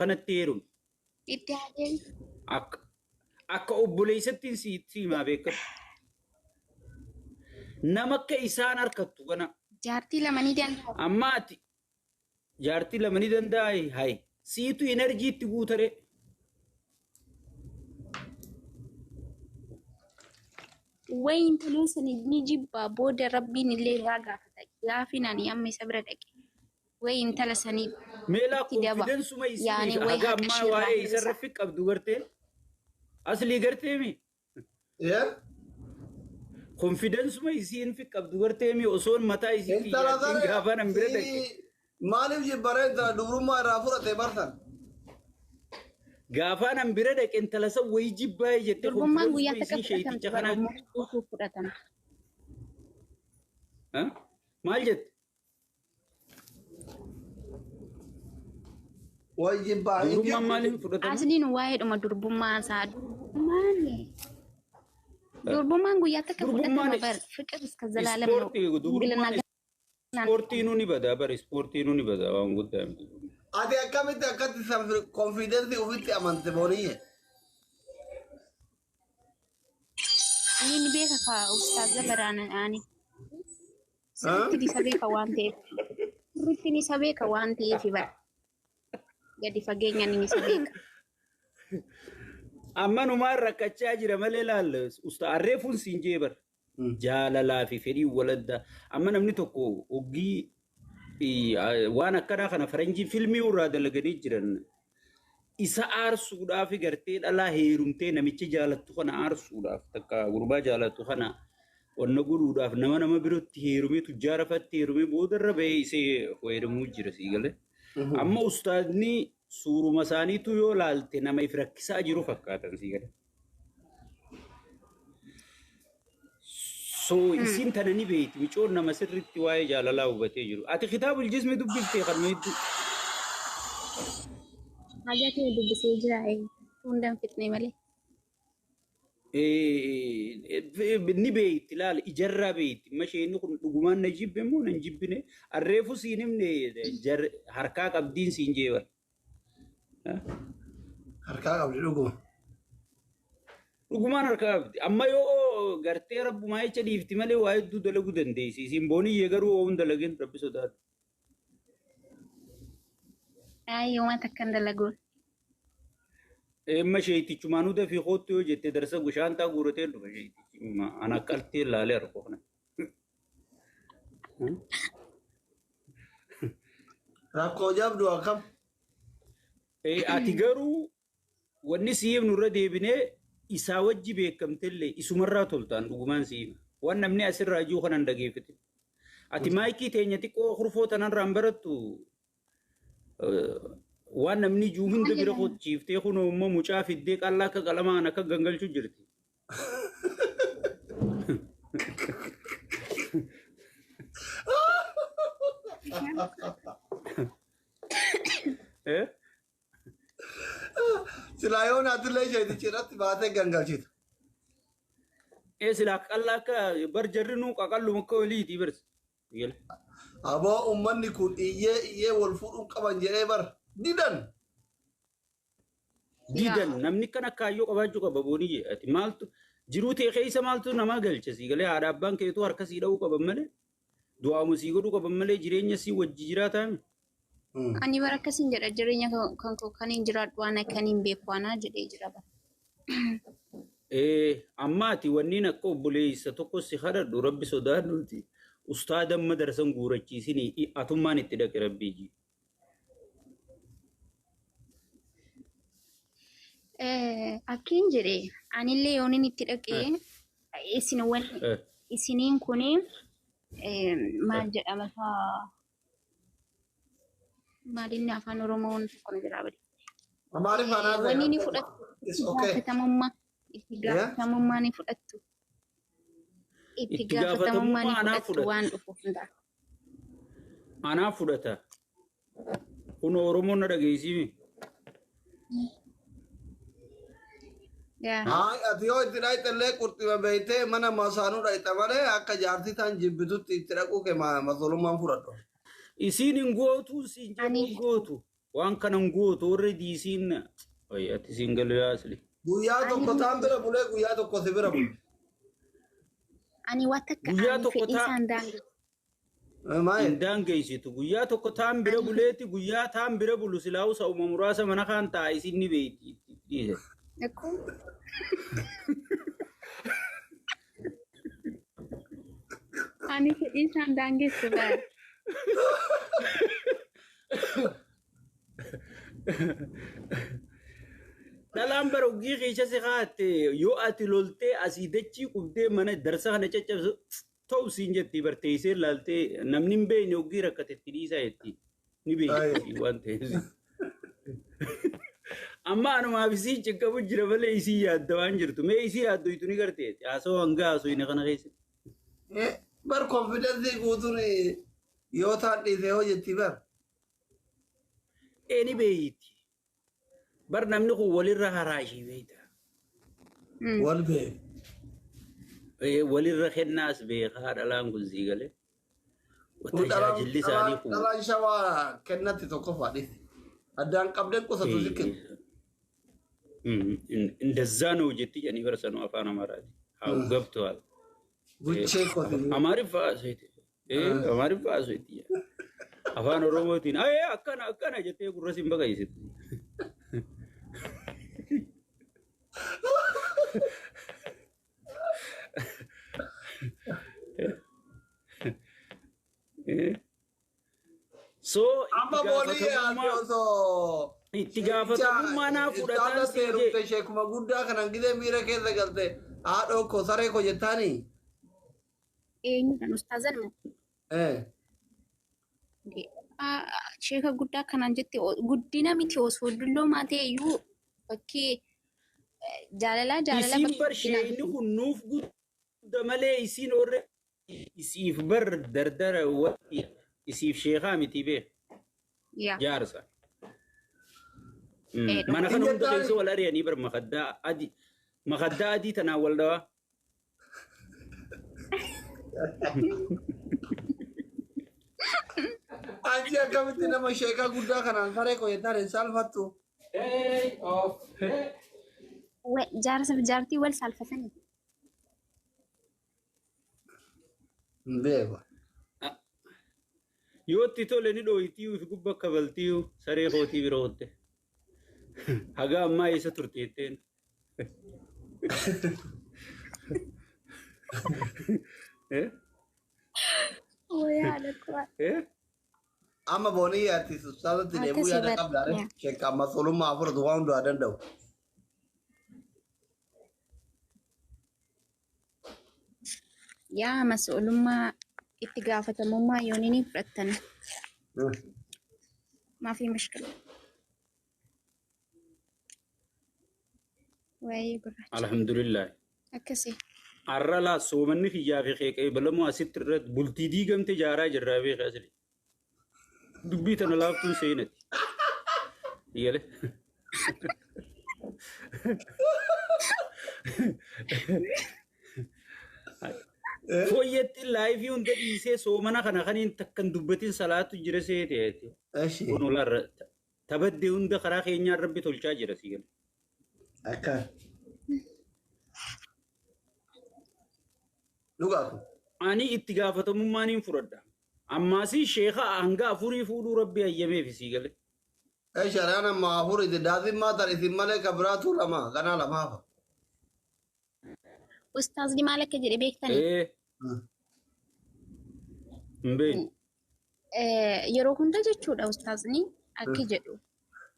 kanatti heerun. Itti haadeen. Akka obboleessattiin si maa beekatu. Nama akka isaan harkattu kana. Jaartii lamanii danda'a. Amma ati jaartii lamanii danda'a hayi. Siitu enerjii itti guutare. Wayin tuluusan ni jibba booda rabbiin illee irraa gaafata. Gaafin ani amma isa bira dhaqe. Wayin tala sanii Meelaa konfidensuma isii haga ammaa waa'ee isarra fi qabdu gartee asli gartee mi? Konfidensuma isiin fi qabdu gartee mi osoon mataa isii gaafa nan bira dhaqe. Maaliif jibbaree intala dubrummaa irraa fudhatee bartan? Gaafa nan bira dhaqe intala san wayii jibbaa jettee durbummaan guyyaa takka fudhatan. Maal jette? Durbummaan maaliif fudhatan? Asliin waa'ee dhuma durbummaa isaa durbummaan guyyaa takka fudhatama bar fiqir iska zalaalam Ispoortii nuuni badaa bar ispoortii nuuni badaa waan guddaa miti. Ati akkamitti akkatti konfidensii ofitti amante booniyye? Inni beeka ka ustaaza baraana ani. Sirriitti isa beeka waan ta'eef. Sirriitti isa beeka waan ta'eef bara. Gadi fageenyaan inni isa beeka. Amma numaan rakkachaa jira malee laalla arreefuun siin jee bar. Jaalalaa fi fedhii waladda. Amma namni tokko oggii waan akkanaa kana faranjii filmii irraa dalaganii jiran. Isa aarsuudhaaf gartee dhalaa heerumtee namicha jaalattu kana aarsuudhaaf takka gurbaa jaalattu kana wanna godhuudhaaf nama birootti heerumee tujjaara fatti heerumee boodarra bahee isee fayyadamuu jira sii galee. Amma ustaadni suuruma isaaniitu yoo laalte nama if rakkisaa jiru fakkaatan sii galee. So isin tanani beeti micoon nama sirriitti waa'ee jaalalaa hubatee jiru. Ati kitaabul jismi dubbiftee kan meetu. Hajati dubbisee jira hundaan fitnee malee. Ni beeti laala ijarraa beeti. Masheenni kun dhugumaan na jibbe moo na jibbine arreefu siin himne harkaa qabdiin siin jeebar. Harkaa qabdi dhuguma. Dhugumaan harkaa qabdi. Amma yoo gartee rabbumaa jecha dhiifti malee waa hedduu dalaguu dandeessi. Isin booniyyee garuu oowun dalageen rabbi sodaatu. Ayyoo waan takkan dalaguun. Emma sheetichumaan huda fi kootti yoo jettee darsa gushaantaa guuratee dhufa sheetichi. Ana qaltee laalee harkoo kana. Rakkoo jabdu akkam? Ati garuu wanni siif nurra deebinee isaa wajji beekamtellee isumarraa toltaan dhugumaan siif. Waan namni asirraa jiru kanan dhageeffate. Ati maayikii teenya xiqqoo kurfoo tanarraan barattu waan namni jiru hunda bira qochiiftee kunoo immoo mucaa fiddee qallaa akka qalamaan akka gangalchu jirti. Silaa yoo naatullee isheetichi irratti baatee gangalchitu. Silaa qallaa akka bar jarri nuu qaqalluma akka waliiti barsi. Aboo uummanni kun iyyee wal fuudhuun qaban jedhee bar didan. Didan namni kan akkaayyoo qabaachuu qaba booniyye ati maaltu jiruu ta'e keessa maaltu namaa galcha sii galee haadha abbaan keetu harka sii dha'uu qaban malee du'aamu sii godhuu qaban malee jireenya sii wajji jiraataa mi. Ani bara akkasiin jedha jireenya kan hin jiraadhu waan akkan hin beeku waanaa jedhee jira bara. Amma ati wanniin akka obboleessa tokko si kadhadhu rabbi sodaannuuti. Ustaada amma darsan guurachiisinii atummaan itti dhaqe rabbii ji. Akkiin jedhee anillee yooniin itti dhaqee isiniin kuni maal jedhama maalinni afaan oromoon tokko jira badi. Maaliif anaa wanni ni fudhattu itti gaafatamummaa ni fudhattu. Itti gaafatamummaa ni fudhattu waan dhufuuf hundaa. Anaa fudhata. Kun oromoon na dhageessimi. Ati yoo itti dhaayxallee qurxima beeytee mana masaanuu dhaayxa malee akka jaartii ta'an jibbitutti itti dhaquu kee mazolummaan fudhadhu. Isin hin gootu siin jedhu gootu. وان كان نقول توري دي سين أي أتسين يا أصلي Guyyaa tokko taan bira bulee guyyaa tokko si bira bule. Ani watakka guyyaa ani tokko fedhii taa isaan daange. Maal? indaan geessitu guyyaa tokko taan bira buleeti guyyaa taan bira bulu silaa'u sa'uma muraasa mana kaan taa isin ni beeyti dhiise. Akkoo ani fedhii isaan daangeessu bara. Dhalaan bara uggii keessa si kaa'atte yoo ati loltee asii dachii qubdee mana darsa kana caccabsu ta'u siin jetti barteessee laaltee namni hin beekne uggii rakkatetti dhiisaa jetti ni beekti waan ta'eef. Amma anumaaf isii ciqqabu jira malee isii yaadda waan jirtu mee isii yaaddoytu ni garteeti haasoo hanga haasoo inni kana keessa. Bar konfidensii guutuun yoo taan dhiisee hojjetti bar. Ni beeyti. Bar namni kun walirra haraashii beeyta. Wal bee. Walirra kennaas beekaa dhalaan kun sii galee. Tajaajilli isaanii kun. Dhalaan shawaa kennatti tokko faadhisi. Addaan qabdeen qusatu si kenna. እንደዛ ነው ጀቲ ጀኒ በርሰኑ አፋን አማራቲ አው ገብቷል Guchee kooti. አማሪፍ አሰይት አማሪፍ አሰይት አፋን ኦሮሞቲን አይ አከና አከና ጀቴ ጉረሲን በቀይስት ሶ Amma boolii ati osoo. itti gaafatamummaa naa fudhataan si Rutte sheekuma guddaa kanan gidee miira keessa galte haadhoo koo saree koo jettaanii. Eenyudhaan ustaazan sheeka guddaa kanaan jette guddina miti osoo dulloomaa ta'e iyyuu bakkee jaalalaa isiin bar sheeyni kun nuuf gudda malee isiin orre isiif bar dardara wati isiif sheekaa miti bee jaarsa. Mana kan hunda keessa wal ari'anii bar makaddaa adii tanaan wal dhawaa. Anji akkamitti nama sheekaa guddaa kanaan saree koo jettaan hin saalfattu. jaarsa fi jaartii wal saalfatanii. Hin beeku. Yoo itti tole ni dhooyitiiyu fi gubba kabaltiiyu saree kootii bira ootte. Haga ammaa eessa turteetteen. Amma boonii yaatti ustaazatti deemuu yaada qabdaare sheekaa masolummaa afuratu waan hundaa danda'u. Yaa mas'ulummaa itti gaafatamummaa yooniin fudhattan maafii mashkala. Waayee gurraacha. Alhamdulillah. Akkasii. Arrala soomanni kiyyaa fi qeeqee balamoo asitti irratti bultii diigamte jaaraa jirraa beekaa asli. Dubbii tana laaftuun seenati. Yale. Fooyyetti laayifii hunda dhiisee soomana kana kaniin takkan dubbatiin salaatu jira seeteeti. Kun olarra tabaddee hunda karaa keenyaan rabbi tolchaa jira si gale. Akka. Dhugaa kun. Ani itti gaafatamummaan hin fudhadha. Ammaasii sheeka hanga afurii fuudhuu rabbi ayyameef si gale. Sharaan amma afurii daazimmaa tan isin malee kabiraatu lama ganaa lamaafa. Ustaazni maal akka jedhe beektanii? Mbeen. Yeroo hunda jechuudha ustaazni akka jedhu.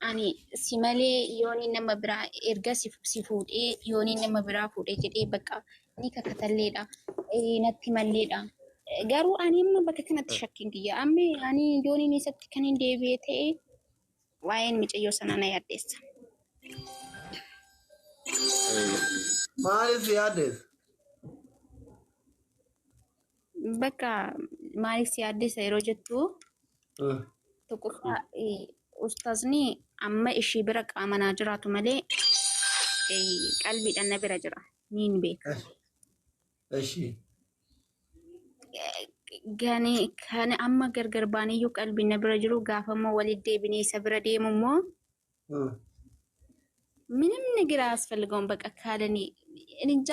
Ani si malee yooni nama biraa erga si fuudhee yooni nama biraa fuudhee jedhee bakka ni kakatalleedha. Natti malleedha. Garuu ani amma bakka kanatti shakkiin kiyya. Amma ani yooniin isatti kan hin deebi'ee ta'e waa'een micayyoo sanaa na yaaddeessa. Maaliif yaaddeessa? Bakka maaliif si yaaddeessa yeroo jettu tokkoffaa ustaazni amma ishii bira qaamanaa jiraatu malee qalbiidhaan na bira jira. Niin beeka. kan amma gargar baaniyyuu qalbii na bira jiru gaafamoo walitti deebinee isa bira deemu immoo ምንም ነገር አያስፈልገውም። በቃ ካለኒ እንጃ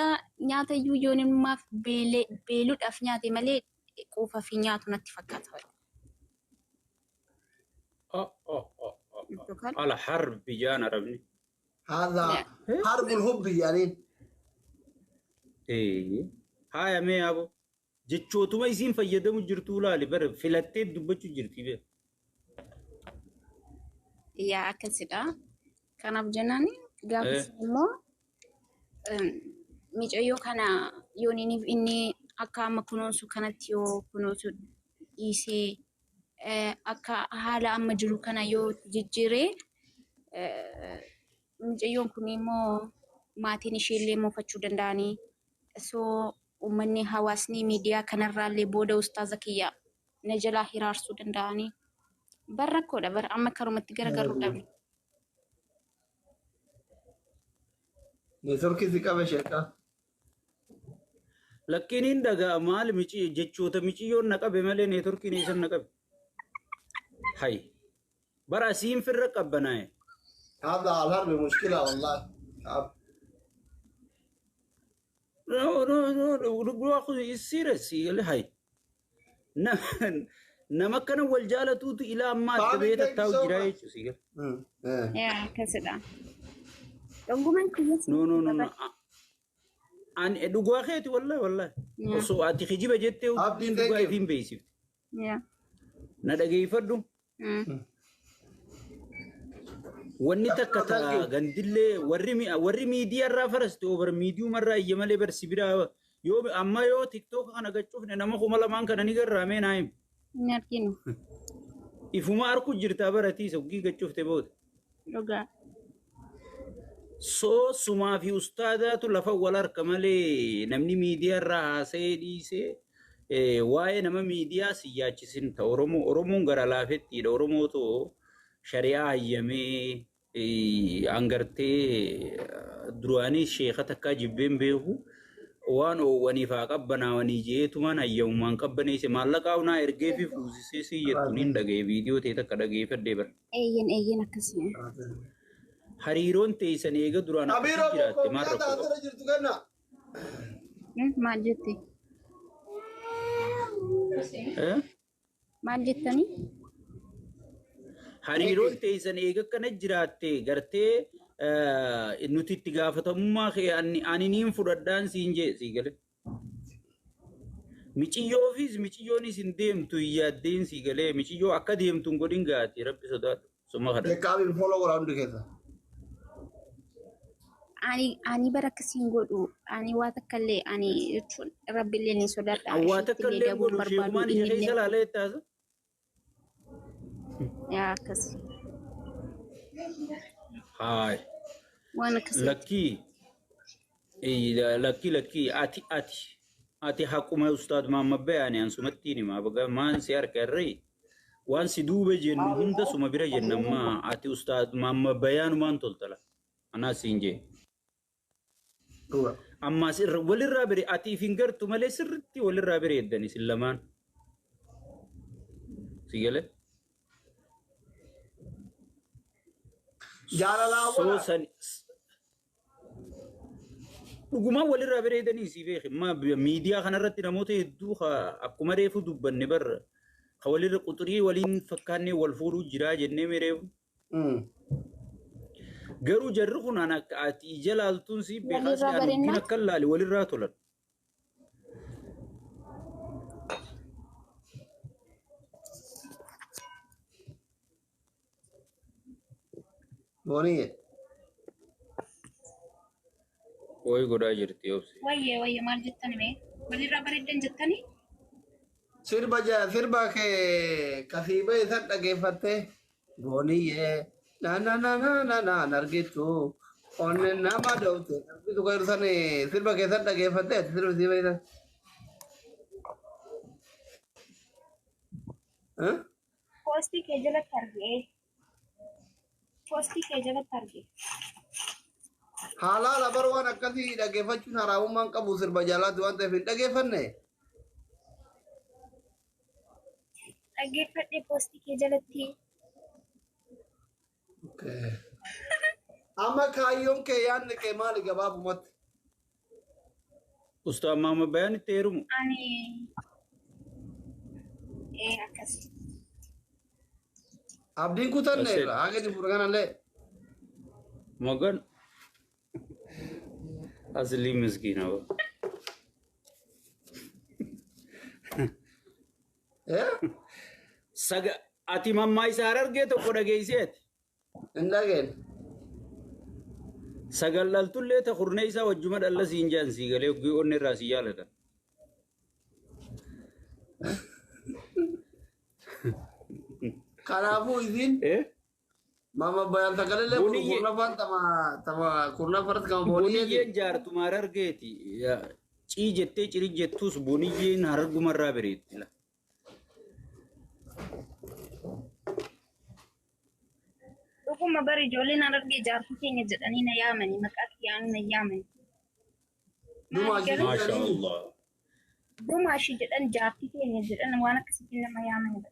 ኛተዩ ዮንማ ቤሉ ዳፍኛት መሌ ቆፈፊኛቱ ነት ይፈካታል። على حرب جانا ربني هذا حرب الحب يعني ايه هاي مي ابو جچوتو ما يسين فيدم جرتو لا لبر فلتي دبچو جرتي به يا كسدا كان بجناني ጋብስ ሞ ሚጨዮ kana yoonini inni akka amma kunuunsu kanatti yoo kunuunsu dhiisee akka haala amma jiru kana yoo jijjiiree miceyoon kun immoo maatiin isheellee moofachuu danda'anii soo uummanni hawaasni miidiyaa kanarraallee booda ustaaza kiyya na jalaa hiraarsuu danda'anii barrakkoodha bar amma karumatti garagaruu dhabne. Network किसी का बेशका लक्कीन इंदगा माल मिची जच्चोता मिची यो नका बेमले नेटवर्क की नेसन नका हाय बरा सीम फिर रकब बनाए هذا الحرب مشكلة والله no أخو يصير سيل هاي نمكن والجالة توت إلى ما تبيت التاو جراي سيل يا كسدا no an edugo akheti wallahi so ati khijiba jette u dugo ay fim beysif na dagay faddu wonni takkata gandille warri media ra faraste over medium ra yemale ber sibira yo amma yo tiktok kana gachufne nama khumala man kana ni garra me naim nyarkino ifuma arku jirta barati so gi gachufte bod loga so suma fi ustaadatu lafa walar kamale namni media ra sayidise waye nama media siyachisin ta oromo gara lafetti da oromo to sharia yame angarte durani sheikha takka jibben behu wano wani fa qabbana wani jeetu man ayyuman qabbane se malaqawna erge fi fuzise si yetunin dage video te takka dage fedde bar eyyen akasi hariiroon teessan eega duraan Abiro jiraatti ko maal ta rakkoo ta jirtu ganna maal jette maal jettani hariiroon teessan eega kana jiraatte gartee nuti itti gaafatamummaa kee ani niin fudhadhaan siin jee sii gale michiyyoonis hin deemtu yaaddeen sii galee michiyyoo akka deemtu hin godhin gaati rabbi sodaadhu summa kadha Dekaabi follow around keessa ani barakasiin godhu ani waa takkallee ani jechuun rabbillee ni sodaadha waa takkallee godhu sheekumaan ishee keessa laalee taasa yaa akkasi haay waan akkasi lakkii ati haquma ustaad Muhammad Bayaani ansumatti ni maa baga maan si harka irree waan si duube jennu hunda suma bira jennamma ati ustaad Muhammad Bayaanu maan toltala anaa siin jee amma sirra walirraa bire ati fingartu malee sirritti walirraa bire eddani sin lamaan si gale jaalalaa wala san dhuguma walirraa bire eddani si beeki ma miidiyaa kanarratti namoota hedduu akkuma reefu dubbanne barra walirra quxurii waliin fakkaannee wal fuudhuu jiraa jennee mereefu garuu jarri kun ana ati jalaaltuun si beekaas ani akka laali walirraa tolan Boniye way godaa jirti obsi wayye maal jettani mee walirraa bareeddan jettani sirba kee kasiiba isa dhageeffatte boniye na nargitu onne nama dawte nargitu ko irsane sirba kee isa dhageeffatte sirba siiba isa poostii kee jalatti argee haala labar waan akkasii dhageeffachuun haraamummaan qabu sirba jaalaatti waan ta'eef hin dhageeffanne dhaggeeffadhe poostii kee jalatti. Okay. Amma kaayyoon kee yaadni kee maali gabaabumatti? Usta amma bayaan itti heerumu. Ani akkas. Abdiin kutanne irra haga ni furganallee. Magan. Asli miskiina ba. Saga ati mammaa isaa argee tokko dhageesseeti. Hin dhageen. Sagal dhaltullee ta kurnee isaa wajjuma dhalla siin jaan sii galee oggii onni irraa si jaalatan. Kanaafuu isin mama bayaan tagalillee kurnafaan tama kurnafarratti kama booniyyee. Boniyyeen jaartu maar argeeti. Cii jettee ciri jettus boniyyeen hargumarraa bireetti. Dhuguma bari ijoolleen argee jaartii keenya jedhanii na yaamanii maqaa kiyyaan na yaamanii. Masha Allah. Dumaashii jedhan jaartii keenya jedhan waan akkasitti nama yaamanii.